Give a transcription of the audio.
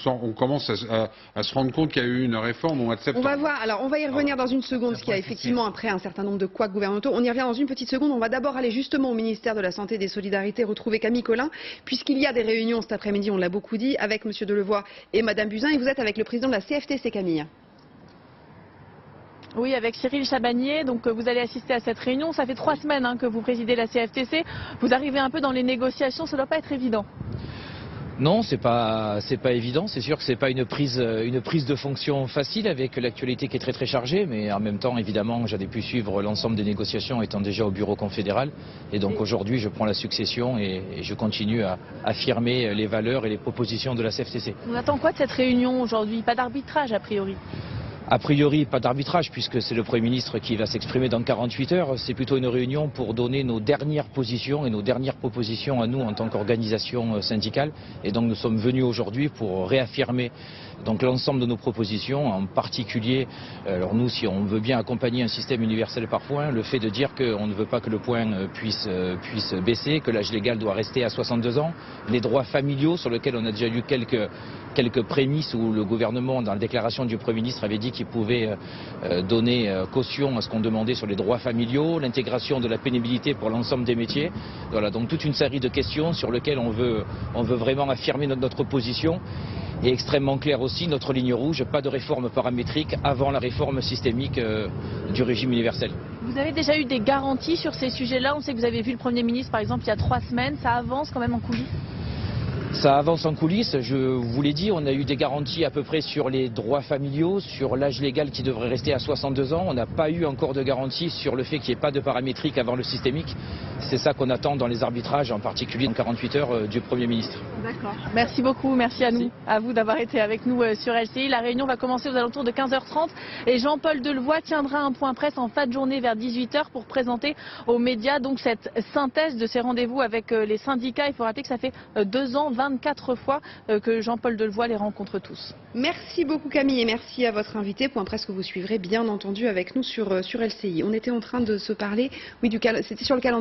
on commence à se rendre compte qu'il y a eu une réforme au mois de septembre. On va voir, alors on va y revenir dans une seconde, ce qui a effectivement après un certain nombre de couacs gouvernementaux. On y revient dans une petite seconde. On va d'abord aller justement au ministère de la Santé et des Solidarités, retrouver Camille Collin, puisqu'il y a des réunions cet après-midi, on l'a beaucoup dit, avec Monsieur Delevoye et Madame Buzyn, et vous êtes avec le président de la CFTC, Camille. Oui, avec Cyril Chabagnier, donc vous allez assister à cette réunion. Ça fait 3 semaines que vous présidez la CFTC. Vous arrivez un peu dans les négociations, ça ne doit pas être évident. Non, c'est pas évident. C'est sûr que c'est pas une prise de fonction facile avec l'actualité qui est très chargée, mais en même temps, évidemment, j'avais pu suivre l'ensemble des négociations étant déjà au bureau confédéral. Et donc aujourd'hui, je prends la succession et je continue à affirmer les valeurs et les propositions de la CFTC. On attend quoi de cette réunion aujourd'hui? Pas d'arbitrage a priori? A priori, pas d'arbitrage puisque c'est le Premier ministre qui va s'exprimer dans 48 heures. C'est plutôt une réunion pour donner nos dernières positions et nos dernières propositions à nous en tant qu'organisation syndicale. Et donc nous sommes venus aujourd'hui pour réaffirmer donc l'ensemble de nos propositions, en particulier, alors nous si on veut bien accompagner un système universel par points, le fait de dire qu'on ne veut pas que le point puisse baisser, que l'âge légal doit rester à 62 ans, les droits familiaux sur lesquels on a déjà eu quelques prémices où le gouvernement, dans la déclaration du Premier ministre, avait dit qu'il pouvait donner caution à ce qu'on demandait sur les droits familiaux, l'intégration de la pénibilité pour l'ensemble des métiers. Voilà, donc toute une série de questions sur lesquelles on veut vraiment affirmer notre position. Et extrêmement clair aussi, notre ligne rouge, pas de réforme paramétrique avant la réforme systémique du régime universel. Vous avez déjà eu des garanties sur ces sujets-là? On sait que vous avez vu le Premier ministre, par exemple, il y a 3 semaines. Ça avance quand même en coulisses? Ça avance en coulisses, je vous l'ai dit, on a eu des garanties à peu près sur les droits familiaux, sur l'âge légal qui devrait rester à 62 ans. On n'a pas eu encore de garantie sur le fait qu'il n'y ait pas de paramétrique avant le systémique. C'est ça qu'on attend dans les arbitrages, en particulier dans 48 heures du Premier ministre. D'accord. Merci beaucoup, merci à vous d'avoir été avec nous sur LCI. La réunion va commencer aux alentours de 15h30 et Jean-Paul Delevoye tiendra un point presse en fin de journée vers 18h pour présenter aux médias donc cette synthèse de ces rendez-vous avec les syndicats. Il faut rappeler que ça fait 2 ans, 24 fois que Jean-Paul Delevoye les rencontre tous. Merci beaucoup Camille et merci à votre invité. Point presse que vous suivrez bien entendu avec nous sur LCI. On était en train de se parler, oui, c'était sur le calendrier.